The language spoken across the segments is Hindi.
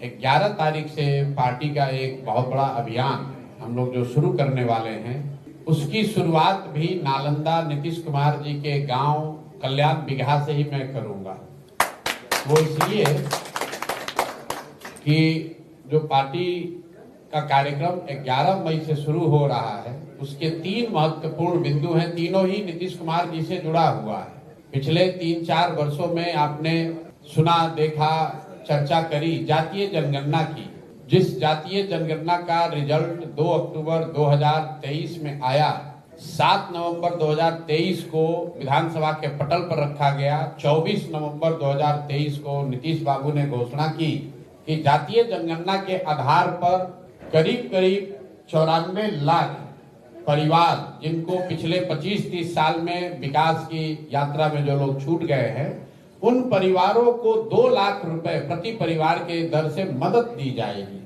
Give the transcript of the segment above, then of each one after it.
11 तारीख से पार्टी का एक बहुत बड़ा अभियान हम लोग जो शुरू करने वाले हैं, उसकी शुरुआत भी नालंदा नीतीश कुमार जी के गांव कल्याण बिगहा से ही मैं करूंगा। वो इसलिए कि जो पार्टी का कार्यक्रम 11 मई से शुरू हो रहा है, उसके 3 महत्वपूर्ण बिंदु हैं। तीनों ही नीतीश कुमार जी से जुड़ा हुआ है। पिछले 3-4 वर्षों में आपने सुना, देखा, चर्चा करी जातीय जनगणना की। जिस जातीय जनगणना का रिजल्ट 2 अक्टूबर 2023 में आया, 7 नवंबर 2023 को विधानसभा के पटल पर रखा गया। 24 नवंबर 2023 को नीतीश बाबू ने घोषणा की कि जातीय जनगणना के आधार पर करीब 94 लाख परिवार, जिनको पिछले 25-30 साल में विकास की यात्रा में जो लोग छूट गए हैं, उन परिवारों को 2 लाख रुपए प्रति परिवार के दर से मदद दी जाएगी।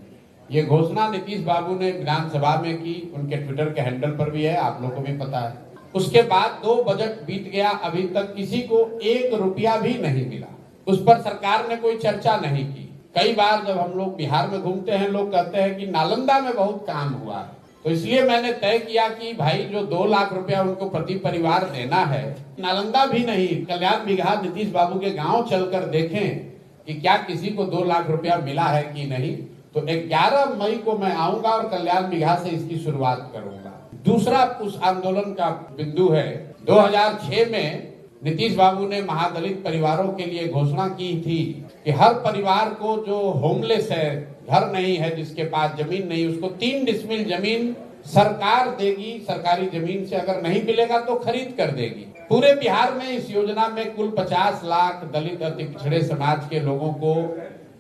ये घोषणा नीतीश बाबू ने विधानसभा में की, उनके ट्विटर के हैंडल पर भी है, आप लोगों को भी पता है। उसके बाद 2 बजट बीत गया, अभी तक किसी को 1 रुपया भी नहीं मिला। उस पर सरकार ने कोई चर्चा नहीं की। कई बार जब हम लोग बिहार में घूमते हैं, लोग कहते हैं कि नालंदा में बहुत काम हुआ है, तो इसलिए मैंने तय किया कि भाई जो 2 लाख रुपया उनको प्रति परिवार देना है, नालंदा भी नहीं, कल्याण बिगहा नीतीश बाबू के गांव चलकर देखें कि क्या किसी को 2 लाख रुपया मिला है कि नहीं। तो 11 मई को मैं आऊंगा और कल्याण बिगहा से इसकी शुरुआत करूंगा। दूसरा उस आंदोलन का बिंदु है, 2006 में नीतीश बाबू ने महादलित परिवारों के लिए घोषणा की थी कि हर परिवार को जो होमलेस है, घर नहीं है, जिसके पास जमीन नहीं, उसको 3 डिसमिल जमीन सरकार देगी। सरकारी जमीन से अगर नहीं मिलेगा तो खरीद कर देगी। पूरे बिहार में इस योजना में कुल 50 लाख दलित अति पिछड़े समाज के लोगों को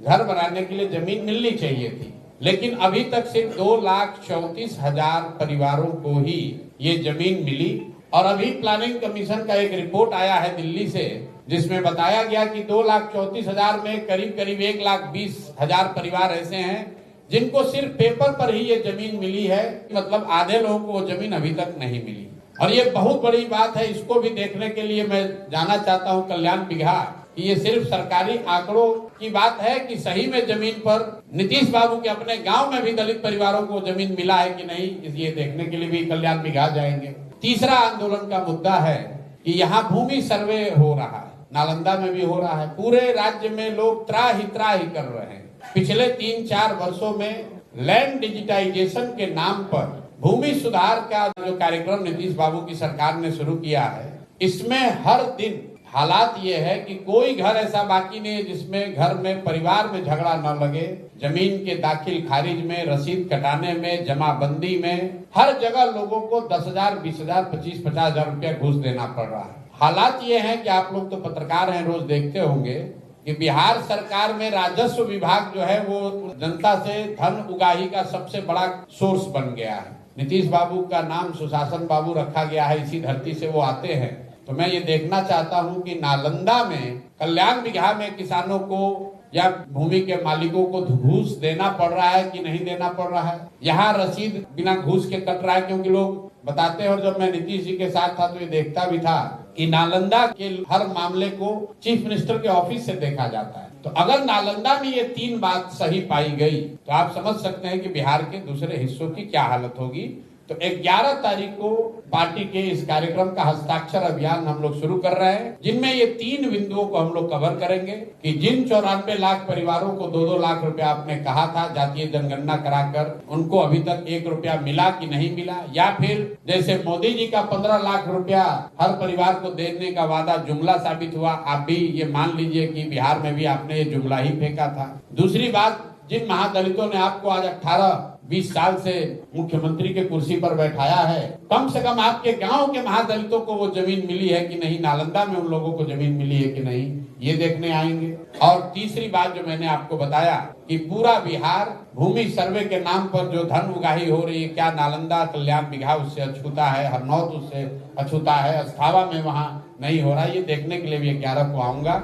घर बनाने के लिए जमीन मिलनी चाहिए थी, लेकिन अभी तक सिर्फ 2,34,000 परिवारों को ही ये जमीन मिली। और अभी प्लानिंग कमीशन का एक रिपोर्ट आया है दिल्ली से, जिसमें बताया गया कि 2,34,000 में करीब 1,20,000 परिवार ऐसे हैं जिनको सिर्फ पेपर पर ही ये जमीन मिली है। मतलब आधे लोगों को वो जमीन अभी तक नहीं मिली। और ये बहुत बड़ी बात है। इसको भी देखने के लिए मैं जाना चाहता हूँ कल्याण बिगहा कि ये सिर्फ सरकारी आंकड़ों की बात है कि सही में जमीन पर नीतीश बाबू के अपने गांव में भी दलित परिवारों को जमीन मिला है कि नहीं, ये देखने के लिए भी कल्याण बिगहा जाएंगे। तीसरा आंदोलन का मुद्दा है कि यहाँ भूमि सर्वे हो रहा है, नालंदा में भी हो रहा है। पूरे राज्य में लोग त्राही कर रहे हैं। पिछले 3-4 वर्षों में लैंड डिजिटाइजेशन के नाम पर भूमि सुधार का जो कार्यक्रम नीतीश बाबू की सरकार ने शुरू किया है, इसमें हर दिन हालात ये है कि कोई घर ऐसा बाकी नहीं है जिसमें घर में परिवार में झगड़ा न लगे। जमीन के दाखिल खारिज में, रसीद कटाने में, जमाबंदी में, हर जगह लोगों को 10,000, 20,000, 25,000 रुपया घूस देना पड़ रहा है। हालात ये है कि आप लोग तो पत्रकार हैं, रोज देखते होंगे कि बिहार सरकार में राजस्व विभाग जो है वो जनता से धन उगाही का सबसे बड़ा सोर्स बन गया है। नीतीश बाबू का नाम सुशासन बाबू रखा गया है, इसी धरती से वो आते हैं। तो मैं ये देखना चाहता हूं कि नालंदा में, कल्याण बिगहा में किसानों को या भूमि के मालिकों को घूस देना पड़ रहा है कि नहीं देना पड़ रहा है। यहाँ रसीद बिना घूस के कट रहा है, क्योंकि लोग बताते हैं। और जब मैं नीतीश जी के साथ था तो ये देखता भी था कि नालंदा के हर मामले को चीफ मिनिस्टर के ऑफिस से देखा जाता है। तो अगर नालंदा में ये 3 बात सही पाई गई तो आप समझ सकते हैं कि बिहार के दूसरे हिस्सों की क्या हालत होगी। तो 11 तारीख को पार्टी के इस कार्यक्रम का हस्ताक्षर अभियान हम लोग शुरू कर रहे हैं, जिनमें ये 3 बिंदुओं को हम लोग कवर करेंगे कि जिन 94 लाख परिवारों को 2-2 लाख रुपया आपने कहा था जातीय जनगणना कराकर, उनको अभी तक 1 रुपया मिला कि नहीं मिला, या फिर जैसे मोदी जी का 15 लाख रुपया हर परिवार को देने का वादा जुमला साबित हुआ। आप भी ये मान लीजिए कि बिहार में भी आपने ये जुमला ही फेंका था। दूसरी बात, जिन महादलितों ने आपको आज 18-20 साल से मुख्यमंत्री के कुर्सी पर बैठाया है, कम से कम आपके गांव के महादलितों को वो जमीन मिली है कि नहीं, नालंदा में उन लोगों को जमीन मिली है कि नहीं, ये देखने आएंगे। और तीसरी बात जो मैंने आपको बताया कि पूरा बिहार भूमि सर्वे के नाम पर जो धन उगाही हो रही है, क्या नालंदा कल्याण बिगहा उससे अछूता है, हरनौत उससे अछूता है, अस्थावा में वहाँ नहीं हो रहा, ये देखने के लिए भी 11 को आऊंगा।